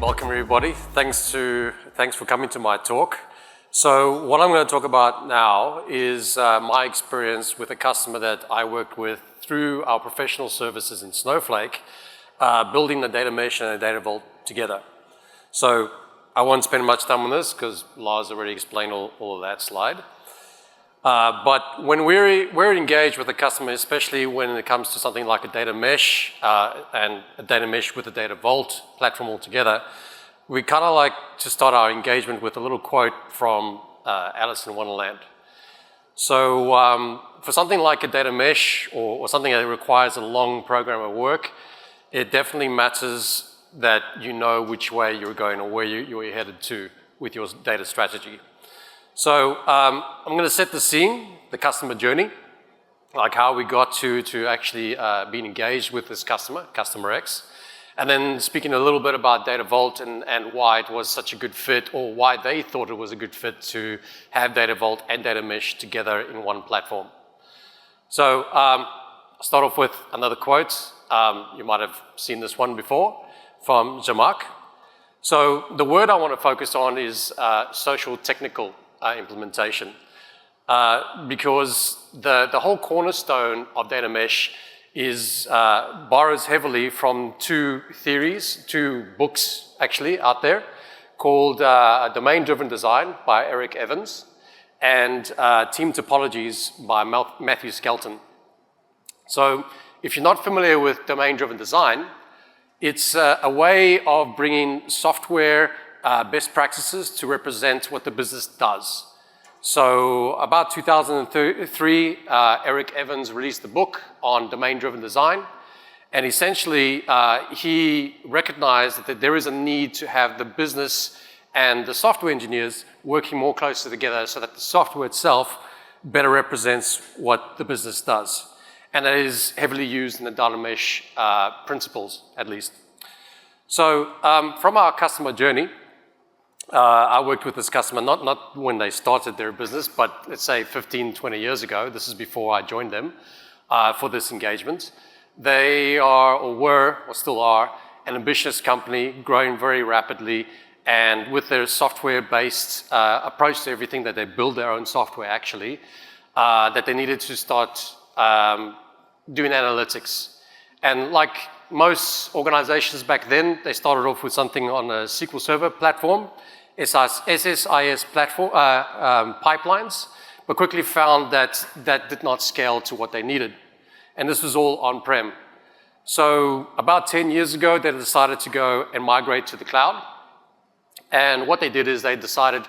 Welcome everybody. Thanks for coming to my talk. So what I'm going to talk about now is my experience with a customer that I worked with through our professional services in Snowflake, building the data mesh and the data vault together. So I won't spend much time on this because Lars already explained all of that slide. But when we're engaged with a customer, especially when it comes to something like a data mesh and a data mesh with a data vault platform altogether, we kind of like to start our engagement with a little quote from Alice in Wonderland. So for something like a data mesh or something that requires a long program of work, it definitely matters that you know which way you're going or where you're headed to with your data strategy. So I'm going to set the scene, the customer journey, like how we got to actually being engaged with this customer X, and then speaking a little bit about Data Vault and why it was such a good fit, or why they thought it was a good fit to have Data Vault and Data Mesh together in one platform. So I'll start off with another quote. You might have seen this one before from Zhamak. So the word I want to focus on is social technical implementation, because the whole cornerstone of data mesh is borrows heavily from two books actually out there, called Domain-Driven Design by Eric Evans and Team Topologies by Matthew Skelton. So if you're not familiar with domain-driven design, it's a way of bringing software best practices to represent what the business does. So about 2003, Eric Evans released a book on domain-driven design, and essentially he recognized that there is a need to have the business and the software engineers working more closely together so that the software itself better represents what the business does. And that is heavily used in the data mesh principles, at least. So from our customer journey, I worked with this customer, not when they started their business, but let's say 15, 20 years ago. This is before I joined them for this engagement. They are, or were, or still are, an ambitious company, growing very rapidly, and with their software-based approach to everything, that they build their own software actually, that they needed to start doing analytics. And like most organizations back then, they started off with something on a SQL Server platform, SSIS platform, pipelines, but quickly found that that did not scale to what they needed. And this was all on-prem. So about 10 years ago, they decided to go and migrate to the cloud. And what they did is they decided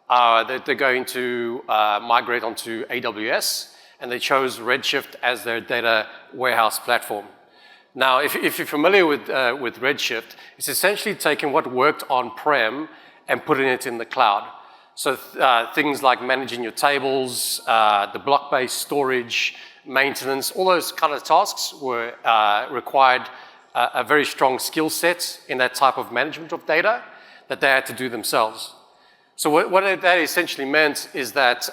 that they're going to migrate onto AWS, and they chose Redshift as their data warehouse platform. Now, if you're familiar with Redshift, it's essentially taking what worked on-prem and putting it in the cloud. So things like managing your tables, the block-based storage, maintenance, all those kind of tasks were required a very strong skill set in that type of management of data that they had to do themselves. So what that essentially meant is that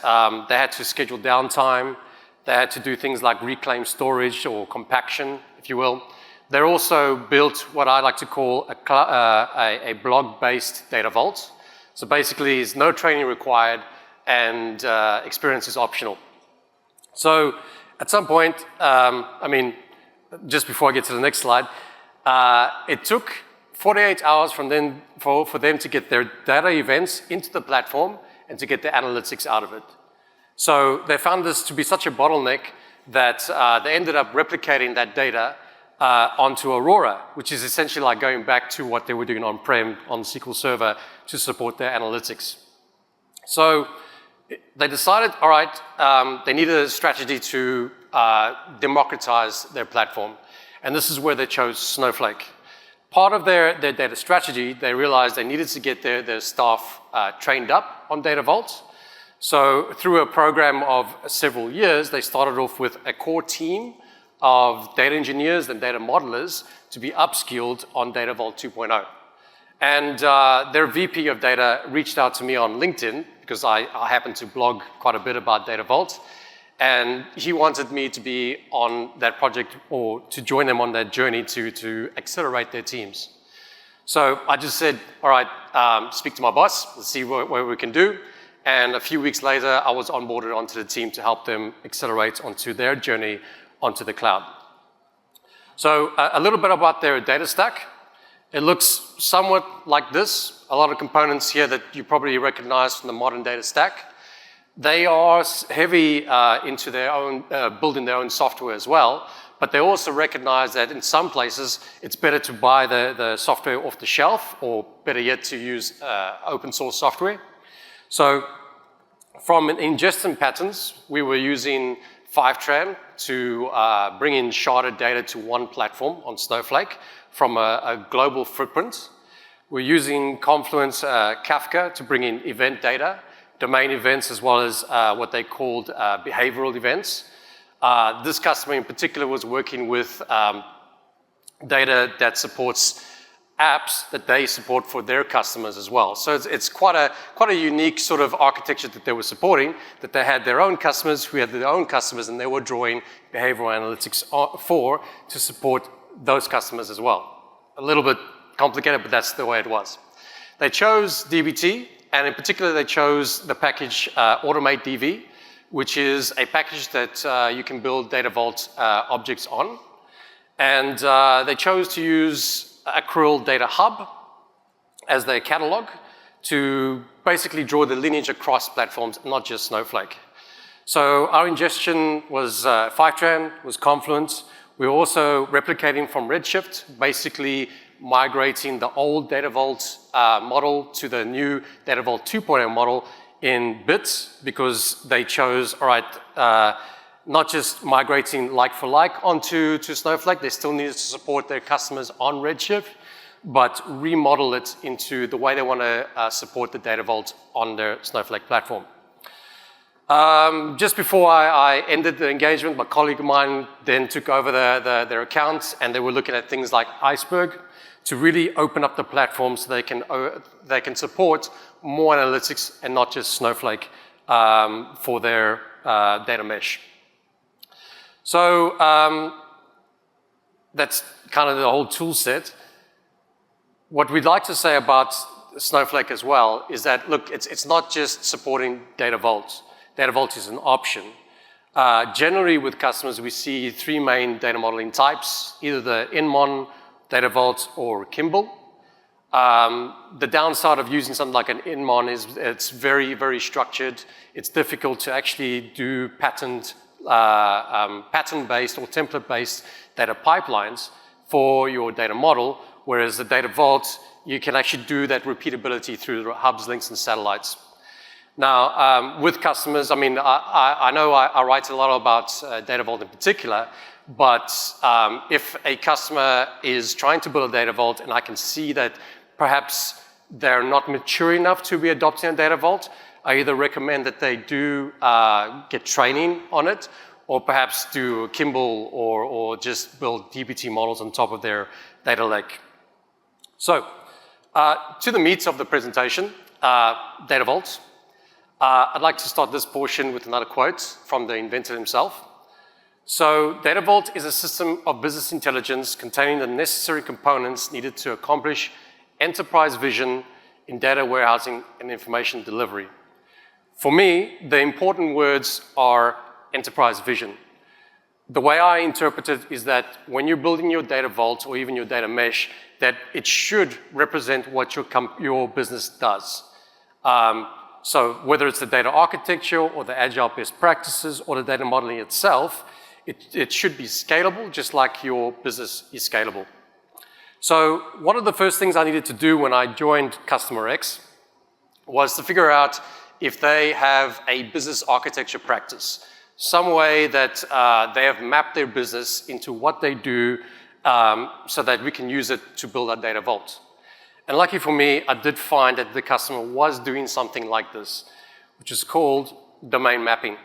they had to schedule downtime, they had to do things like reclaim storage or compaction, if you will. They also built what I like to call a blog-based data vault. So basically, there's no training required and experience is optional. So at some point, just before I get to the next slide, it took 48 hours for them to get their data events into the platform and to get the analytics out of it. So they found this to be such a bottleneck that they ended up replicating that data onto Aurora, which is essentially like going back to what they were doing on-prem on SQL Server to support their analytics. So they decided, all right, they needed a strategy to democratize their platform. And this is where they chose Snowflake. Part of their data strategy, they realized they needed to get their staff trained up on Data Vault. So through a program of several years, they started off with a core team of data engineers and data modelers to be upskilled on Data Vault 2.0. And their VP of data reached out to me on LinkedIn because I happen to blog quite a bit about Data Vault. And he wanted me to be on that project or to join them on that journey to accelerate their teams. So I just said, all right, speak to my boss, let's see what we can do. And a few weeks later, I was onboarded onto the team to help them accelerate onto their journey onto the cloud. So a little bit about their data stack. It looks somewhat like this. A lot of components here that you probably recognize from the modern data stack. They are heavy into their own, building their own software as well, but they also recognize that in some places, it's better to buy the software off the shelf, or better yet, to use open source software. So from ingestion patterns, we were using Fivetran to bring in sharded data to one platform on Snowflake from a global footprint. We're using Confluence Kafka to bring in event data, domain events, as well as what they called behavioral events. This customer in particular was working with data that supports apps that they support for their customers as well. So it's quite a unique sort of architecture that they were supporting, that they had their own customers who had their own customers, and they were drawing behavioral analytics for to support those customers as well. A little bit complicated, but that's the way it was. They chose dbt, and in particular, they chose the package Automate DB, which is a package that you can build Data Vault objects on. And they chose to use Accrual Data Hub as their catalog to basically draw the lineage across platforms, not just Snowflake. So our ingestion was Fivetran, was Confluence. We were also replicating from Redshift, basically migrating the old Data Vault model to the new Data Vault 2.0 model in bits, because they chose, all right, not just migrating like for like onto Snowflake, they still needed to support their customers on Redshift, but remodel it into the way they want to support the Data Vault on their Snowflake platform. Just before I ended the engagement, my colleague of mine then took over their accounts, and they were looking at things like Iceberg to really open up the platform so they can support more analytics and not just Snowflake for their data mesh. So that's kind of the whole tool set. What we'd like to say about Snowflake as well is that, look, it's not just supporting Data Vault. Data Vault is an option. Generally with customers, we see three main data modeling types, either the Inmon, Data Vault, or Kimball. The downside of using something like an Inmon is it's very, very structured. It's difficult to actually do pattern-based or template-based data pipelines for your data model, whereas the Data Vault, you can actually do that repeatability through hubs, links, and satellites. Now, with customers, I mean, I know I write a lot about Data Vault in particular, but if a customer is trying to build a Data Vault and I can see that perhaps they're not mature enough to be adopting a Data Vault, I either recommend that they do get training on it, or perhaps do Kimball or just build dbt models on top of their data lake. So, to the meat of the presentation, Data Vault. I'd like to start this portion with another quote from the inventor himself. So, Data Vault is a system of business intelligence containing the necessary components needed to accomplish enterprise vision in data warehousing and information delivery. For me, the important words are enterprise vision. The way I interpret it is that when you're building your Data Vault or even your data mesh, that it should represent what your business does. So whether it's the data architecture or the agile best practices or the data modeling itself, it should be scalable, just like your business is scalable. So one of the first things I needed to do when I joined Customer X was to figure out if they have a business architecture practice, some way that they have mapped their business into what they do so that we can use it to build our Data Vault. And lucky for me, I did find that the customer was doing something like this, which is called domain mapping.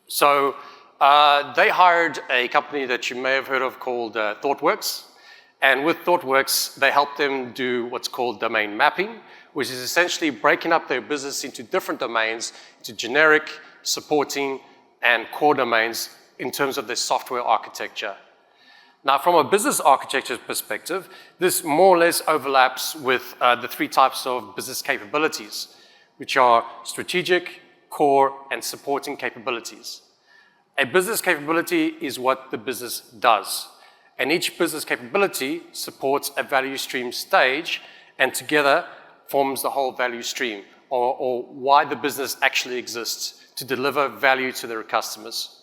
So they hired a company that you may have heard of called ThoughtWorks. And with ThoughtWorks, they helped them do what's called domain mapping, which is essentially breaking up their business into different domains, into generic, supporting, and core domains in terms of their software architecture. Now, from a business architecture perspective, this more or less overlaps with the three types of business capabilities, which are strategic, core, and supporting capabilities. A business capability is what the business does, and each business capability supports a value stream stage, and together forms the whole value stream, or why the business actually exists to deliver value to their customers.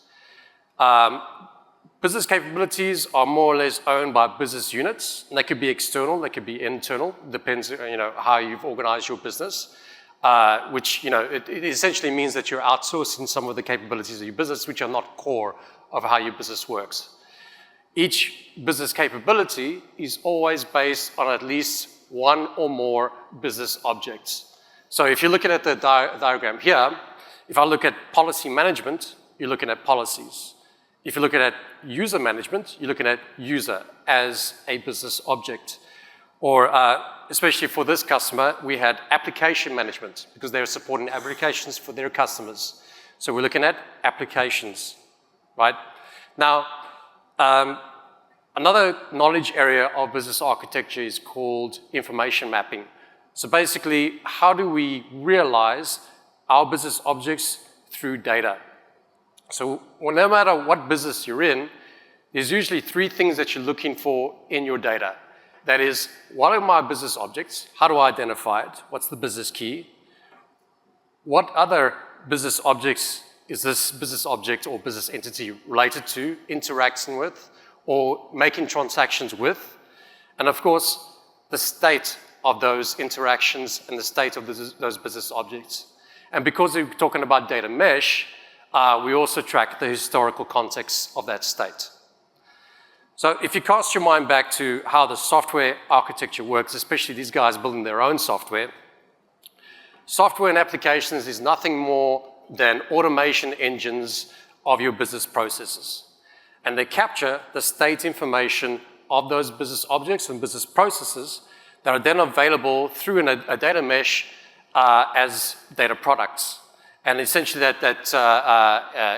Business capabilities are more or less owned by business units, and they could be external, they could be internal, depends how you've organized your business, which it essentially means that you're outsourcing some of the capabilities of your business which are not core of how your business works. Each business capability is always based on at least one or more business objects. So if you're looking at the diagram here, if I look at policy management, you're looking at policies. If you're looking at user management, you're looking at user as a business object. Or especially for this customer, we had application management because they're supporting applications for their customers. So we're looking at applications, right? Now, another knowledge area of business architecture is called information mapping. So basically, how do we realize our business objects through data? So no matter what business you're in, there's usually three things that you're looking for in your data. That is, what are my business objects? How do I identify it? What's the business key? What other business objects is this business object or business entity related to, interacting with, or making transactions with? And of course, the state of those interactions and the state of those business objects. And because we're talking about data mesh, we also track the historical context of that state. So if you cast your mind back to how the software architecture works, especially these guys building their own software, software and applications is nothing more than automation engines of your business processes. And they capture the state information of those business objects and business processes that are then available through a data mesh as data products. And essentially that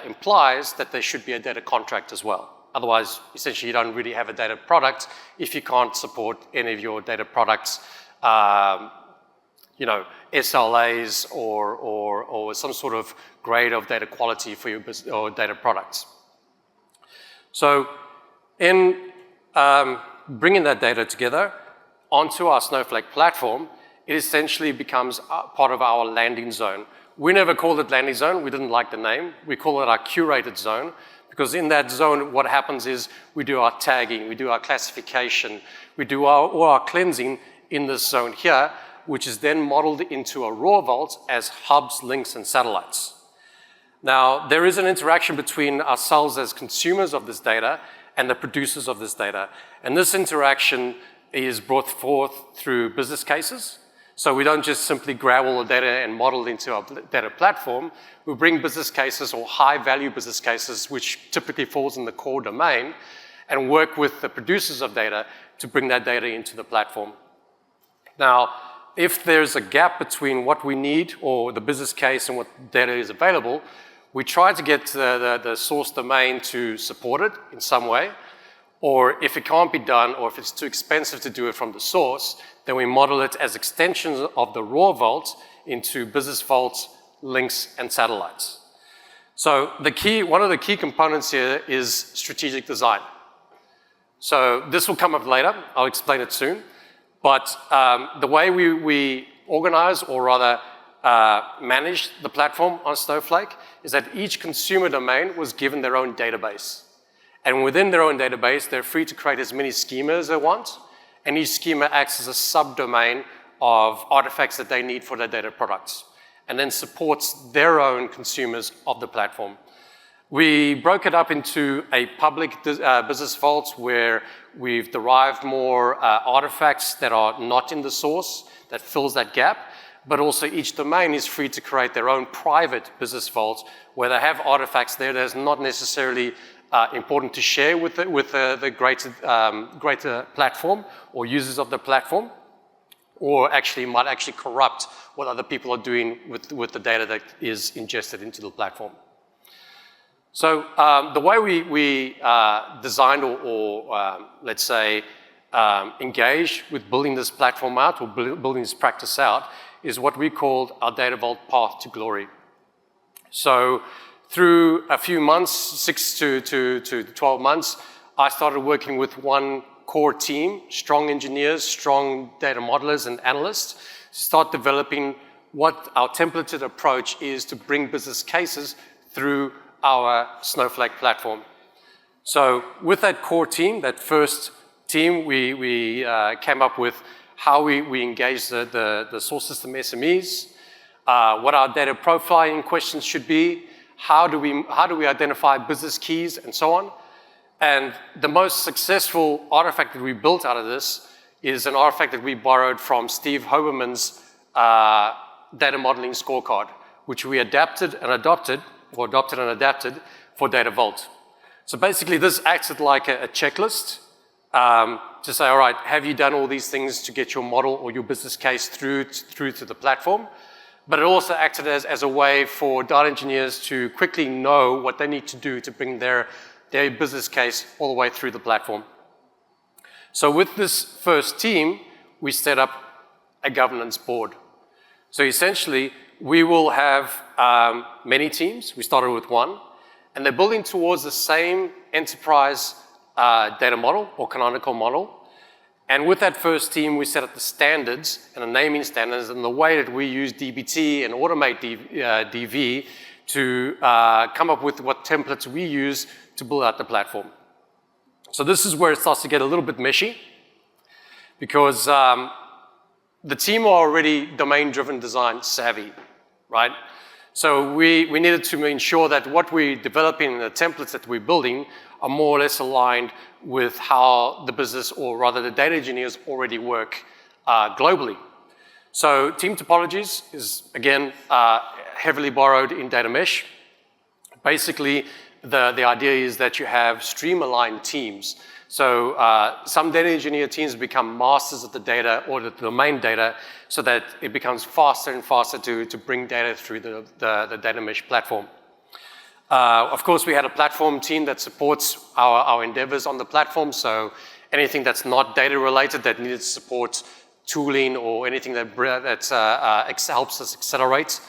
implies that there should be a data contract as well. Otherwise, essentially you don't really have a data product if you can't support any of your data products, SLAs or some sort of grade of data quality for your business or data products. So in bringing that data together onto our Snowflake platform, it essentially becomes part of our landing zone. We never called it landing zone. We didn't like the name. We call it our curated zone because in that zone, what happens is we do our tagging, we do our classification, we do all our cleansing in this zone here, which is then modeled into a raw vault as hubs, links, and satellites. Now, there is an interaction between ourselves as consumers of this data and the producers of this data. And this interaction is brought forth through business cases. So we don't just simply grab all the data and model it into our data platform. We bring business cases or high-value business cases, which typically falls in the core domain, and work with the producers of data to bring that data into the platform. Now, if there's a gap between what we need or the business case and what data is available, we try to get the source domain to support it in some way. Or if it can't be done, or if it's too expensive to do it from the source, then we model it as extensions of the raw vault into business vaults, links, and satellites. So one of the key components here is strategic design. So this will come up later. I'll explain it soon. But the way we organize, or rather manage the platform on Snowflake is that each consumer domain was given their own database. And within their own database, they're free to create as many schemas as they want. And each schema acts as a subdomain of artifacts that they need for their data products, and then supports their own consumers of the platform. We broke it up into a public business vault where we've derived more artifacts that are not in the source, that fills that gap. But also each domain is free to create their own private business vault where they have artifacts there that's not necessarily important to share with the greater platform or users of the platform, or might actually corrupt what other people are doing with the data that is ingested into the platform. So the way we designed or let's say, engaged with building this platform out or building this practice out is what we called our Data Vault path to glory. So through a few months, 6 to 12 months, I started working with one core team, strong engineers, strong data modelers and analysts, to start developing what our templated approach is to bring business cases through our Snowflake platform. So with that core team, that first team, we came up with how we engage the source system SMEs, what our data profiling questions should be, how do we identify business keys, and so on. And the most successful artifact that we built out of this is an artifact that we borrowed from Steve Hoberman's data modeling scorecard, which we adopted and adapted for Data Vault. So basically this acted like a checklist to say, all right, have you done all these things to get your model or your business case through to the platform? But it also acted as a way for data engineers to quickly know what they need to do to bring their business case all the way through the platform. So with this first team, we set up a governance board. So essentially, we will have many teams. We started with one, and they're building towards the same enterprise data model or canonical model. And with that first team, we set up the standards and the naming standards and the way that we use DBT and automate DV to come up with what templates we use to build out the platform. So this is where it starts to get a little bit meshy, because the team are already domain-driven design savvy, right? So we needed to ensure that what we're developing and the templates that we're building are more or less aligned with how the business, or rather the data engineers, already work globally. So team topologies is, again, heavily borrowed in data mesh. Basically, the idea is that you have stream-aligned teams. So some data engineer teams become masters of the data or the domain data so that it becomes faster and faster to bring data through the data mesh platform. Of course, we had a platform team that supports our endeavors on the platform. So anything that's not data related that needed support, tooling, or anything that helps us accelerate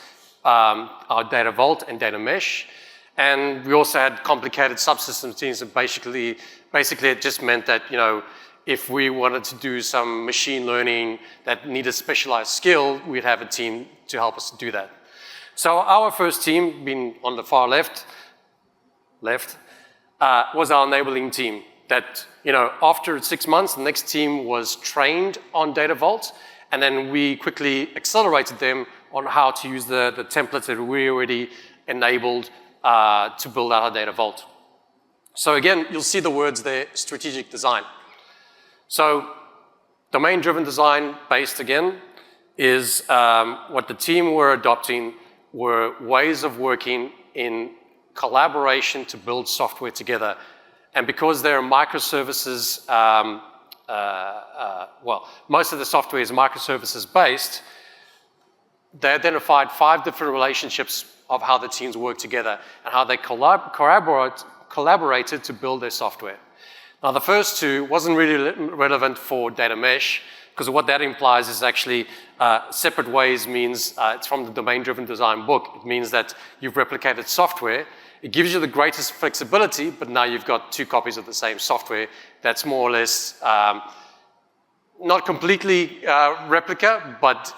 our Data Vault and data mesh. And we also had complicated subsystem teams, and basically it just meant that, you know, if we wanted to do some machine learning that needed specialized skill, we'd have a team to help us do that. So our first team, being on the far left, was our enabling team. That, you know, after 6 months, the next team was trained on Data Vault, and then we quickly accelerated them on how to use the templates that we already enabled to build out our Data Vault. So again, you'll see the words there, strategic design. So domain-driven design based again is what the team were adopting were ways of working in collaboration to build software together. And because they're microservices, well, most of the software is microservices based, they identified 5 different relationships of how the teams work together and how they collaborated to build their software. Now, the first 2 wasn't really relevant for data mesh, because what that implies is actually separate ways means, it's from the domain-driven design book. It means that you've replicated software. It gives you the greatest flexibility, but now you've got 2 copies of the same software that's more or less not completely replica, but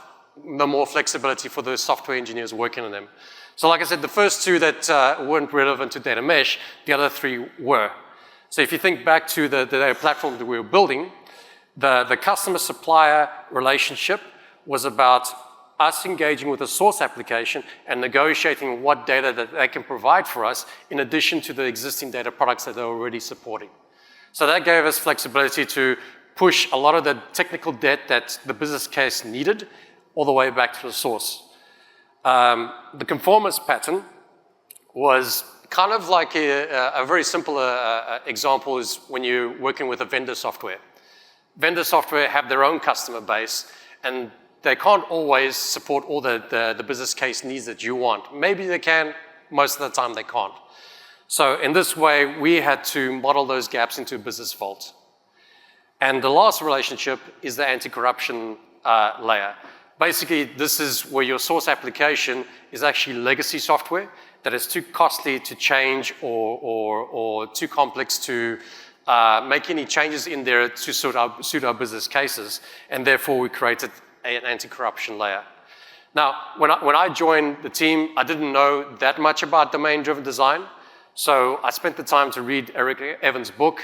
the more flexibility for the software engineers working on them. So like I said, the first 2 that weren't relevant to data mesh, the other 3 were. So if you think back to the data platform that we were building, the customer-supplier relationship was about us engaging with a source application and negotiating what data that they can provide for us in addition to the existing data products that they're already supporting. So that gave us flexibility to push a lot of the technical debt that the business case needed all the way back to the source. The conformance pattern was kind of like a very simple example is when you're working with a vendor software. Vendor software have their own customer base, and they can't always support all the business case needs that you want. Maybe they can, most of the time they can't. So in this way, we had to model those gaps into a business vault. And the last relationship is the anti-corruption layer. Basically, this is where your source application is actually legacy software that is too costly to change or too complex to make any changes in there to suit our business cases, and therefore we created an anti-corruption layer. Now, when I joined the team, I didn't know that much about domain-driven design, so I spent the time to read Eric Evans' book,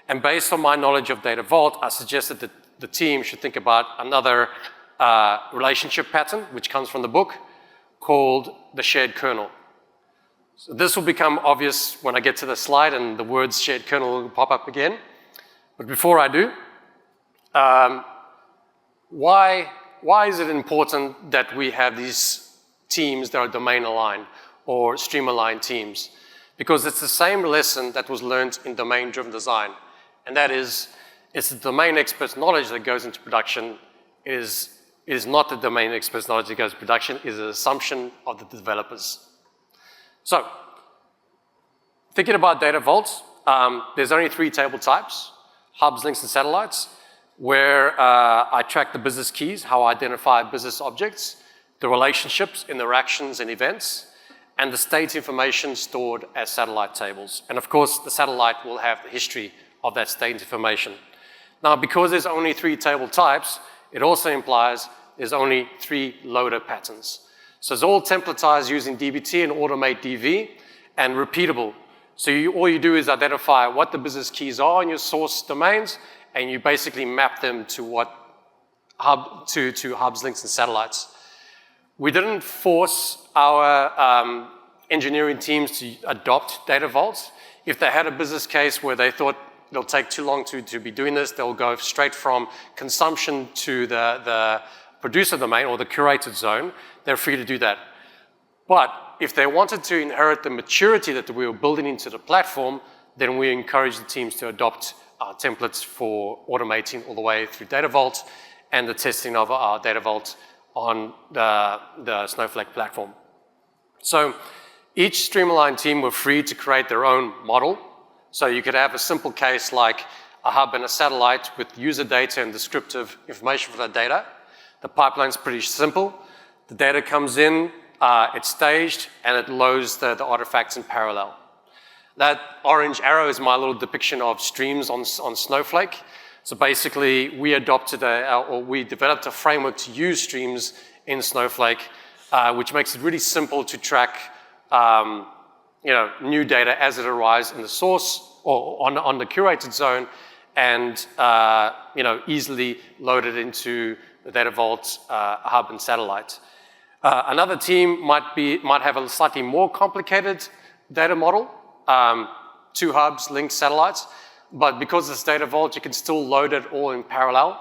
and based on my knowledge of Data Vault, I suggested that the team should think about another relationship pattern, which comes from the book, called the shared kernel. So this will become obvious when I get to the slide and the words shared kernel will pop up again. But before I do, why is it important that we have these teams that are domain aligned or stream aligned teams? Because it's the same lesson that was learned in domain-driven design. And that is, it's the domain expert's knowledge that goes into production. It is not the domain expert's knowledge that goes into production. It is an assumption of the developers. So, thinking about Data Vault, there's only 3 table types: hubs, links, and satellites, where I track the business keys, how I identify business objects, the relationships, interactions, and events, and the state information stored as satellite tables. And of course, the satellite will have the history of that state information. Now, because there's only 3 table types, it also implies there's only 3 loader patterns. So it's all templatized using dbt and automate DV and repeatable. So all you do is identify what the business keys are in your source domains, and you basically map them to to hubs, links, and satellites. We didn't force our engineering teams to adopt Data Vaults. If they had a business case where they thought it'll take too long to be doing this, they'll go straight from consumption to the producer domain or the curated zone, they're free to do that. But if they wanted to inherit the maturity that we were building into the platform, then we encourage the teams to adopt templates for automating all the way through Data Vault and the testing of our Data Vault on the Snowflake platform. So each streamlined team were free to create their own model. So you could have a simple case like a hub and a satellite with user data and descriptive information for that data. The pipeline's pretty simple. The data comes in, it's staged, and it loads the artifacts in parallel. That orange arrow is my little depiction of streams on Snowflake. So basically, we developed a framework to use streams in Snowflake, which makes it really simple to track new data as it arrives in the source or on the curated zone, and easily load it into the Data Vault hub and satellite. Another team might have a slightly more complicated data model, 2 hubs, links, satellites, but because it's Data Vault, you can still load it all in parallel.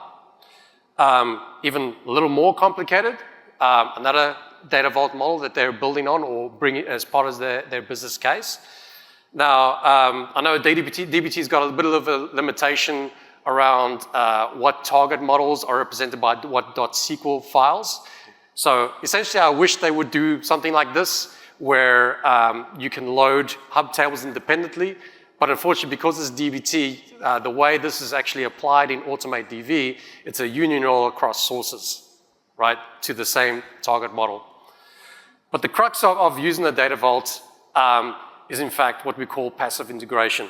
Even a little more complicated, another Data Vault model that they're building on or bringing as part of their business case. Now, I know dbt's got a bit of a limitation around what target models are represented by what .SQL files. So essentially, I wish they would do something like this, where you can load hub tables independently, but unfortunately, because it's dbt, the way this is actually applied in Automate DV, it's a union all across sources, right, to the same target model. But the crux of using the Data Vault is in fact what we call passive integration.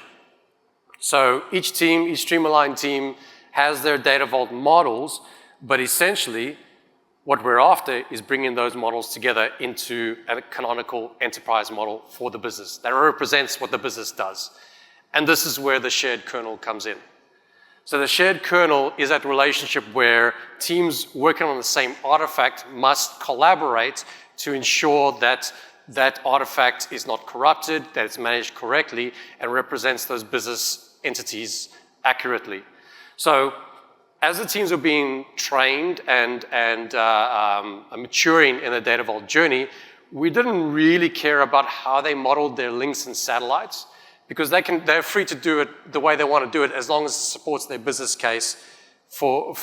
So each stream-aligned team has their Data Vault models, but essentially what we're after is bringing those models together into a canonical enterprise model for the business that represents what the business does. And this is where the shared kernel comes in. So the shared kernel is that relationship where teams working on the same artifact must collaborate to ensure that that artifact is not corrupted, that it's managed correctly, and represents those business entities accurately. So as the teams are being trained and maturing in the Data Vault journey, we didn't really care about how they modeled their links and satellites, because they're free to do it the way they want to do it as long as it supports their business case for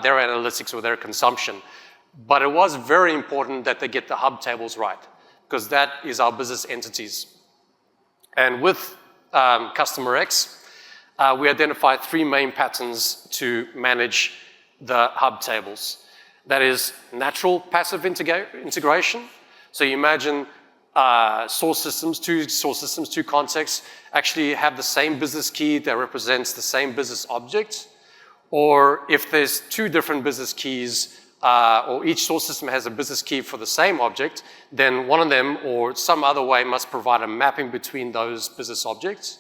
their analytics or their consumption. But it was very important that they get the hub tables right, because that is our business entities. And with customer X, we identified 3 main patterns to manage the hub tables. That is natural passive integration. So you imagine source systems, 2 contexts actually have the same business key that represents the same business object. Or if there's 2 different business keys, or each source system has a business key for the same object, then one of them or some other way must provide a mapping between those business objects.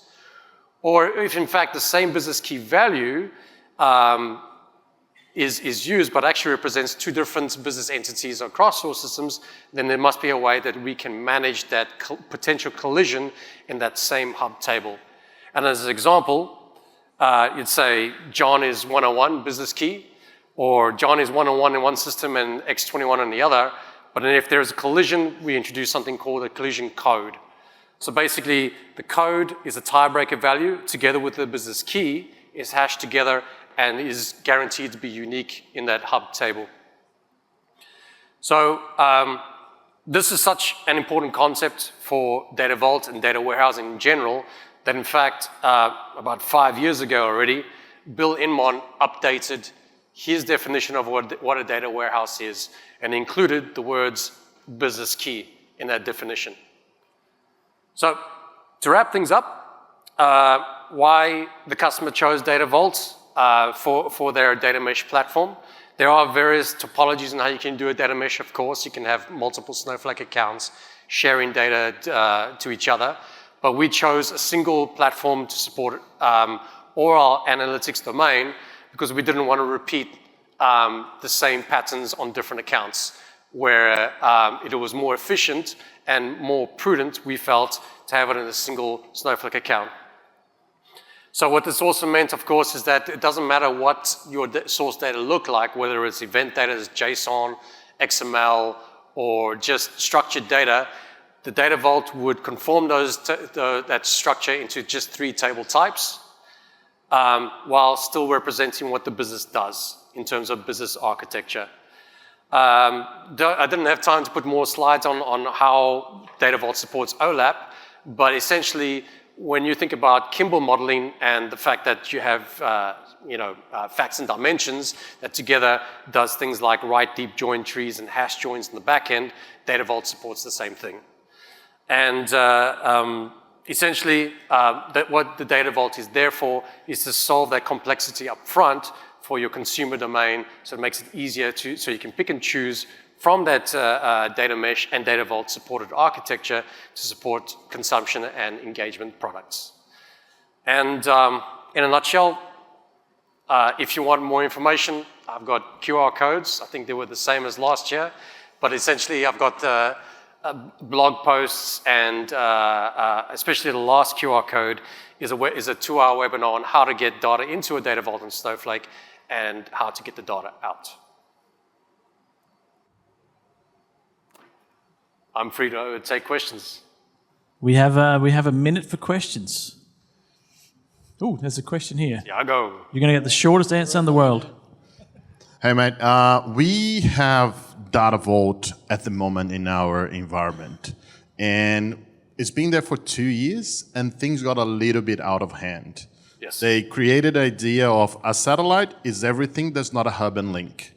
Or if in fact the same business key value is used but actually represents 2 different business entities across source systems, then there must be a way that we can manage that potential collision in that same hub table. And as an example, you'd say John is 101 business key, or John is 101 in one system and X21 in the other. But then if there's a collision, we introduce something called a collision code. So basically, the code is a tiebreaker value together with the business key, is hashed together and is guaranteed to be unique in that hub table. So this is such an important concept for Data Vault and data warehousing in general that in fact, about 5 years ago already, Bill Inmon updated his definition of what a data warehouse is and included the words business key in that definition. So to wrap things up, why the customer chose Data Vault for their data mesh platform. There are various topologies on how you can do a data mesh, of course. You can have multiple Snowflake accounts sharing data to each other. But we chose a single platform to support all our analytics domain because we didn't want to repeat the same patterns on different accounts, where it was more efficient and more prudent, we felt, to have it in a single Snowflake account. So what this also meant, of course, is that it doesn't matter what your source data look like, whether it's event data, as JSON, XML, or just structured data, the Data Vault would conform that structure into just 3 table types, while still representing what the business does in terms of business architecture. I didn't have time to put more slides on how Data Vault supports OLAP, but essentially, when you think about Kimball modeling and the fact that you have facts and dimensions that together does things like write deep join trees and hash joins in the back end, Data Vault supports the same thing. And essentially, what the Data Vault is there for is to solve that complexity up front for your consumer domain, so it makes it easier so you can pick and choose from that data mesh and Data Vault supported architecture to support consumption and engagement products. And in a nutshell, if you want more information, I've got QR codes. I think they were the same as last year, but essentially I've got blog posts and especially the last QR code is a 2-hour webinar on how to get data into a Data Vault in Snowflake and how to get the data out. I'm free to take questions. We have a minute for questions. Oh, there's a question here. Yeah, I go. You're going to get the shortest answer in the world. Hey, mate. We have Data Vault at the moment in our environment, and it's been there for 2 years, and things got a little bit out of hand. Yes. They created the idea of a satellite is everything that's not a hub and link,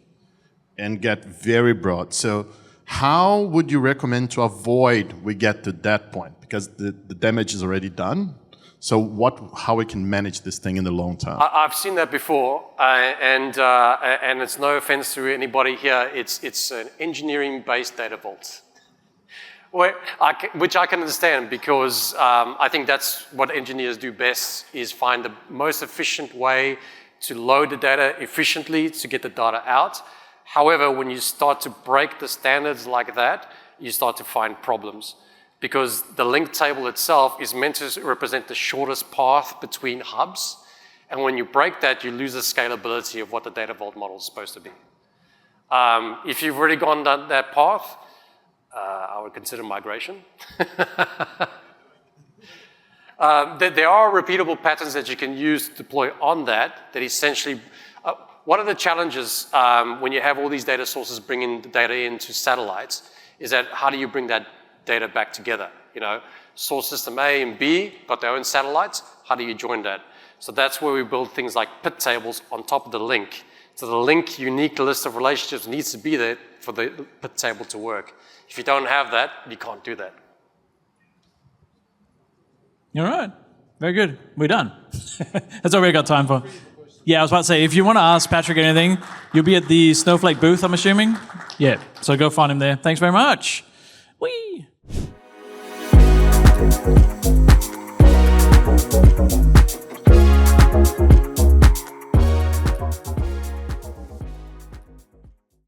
and get very broad. So how would you recommend to avoid we get to that point? Because the damage is already done. So how we can manage this thing in the long term? I've seen that before, and it's no offense to anybody here. It's an engineering-based Data Vault, which I can understand because I think that's what engineers do best, is find the most efficient way to load the data efficiently to get the data out. However, when you start to break the standards like that, you start to find problems. Because the link table itself is meant to represent the shortest path between hubs. And when you break that, you lose the scalability of what the Data Vault model is supposed to be. If you've already gone down that path, I would consider migration. There are repeatable patterns that you can use to deploy on that essentially, one of the challenges when you have all these data sources bringing the data into satellites is that how do you bring that data back together, source system A and B got their own satellites. How do you join that? So that's where we build things like pit tables on top of the link. So the link unique list of relationships needs to be there for the pit table to work. If you don't have that, you can't do that. All right. Very good. We're done. That's all we got time for. Yeah, I was about to say, if you want to ask Patrick anything, you'll be at the Snowflake booth, I'm assuming? Yeah, so go find him there. Thanks very much. Whee!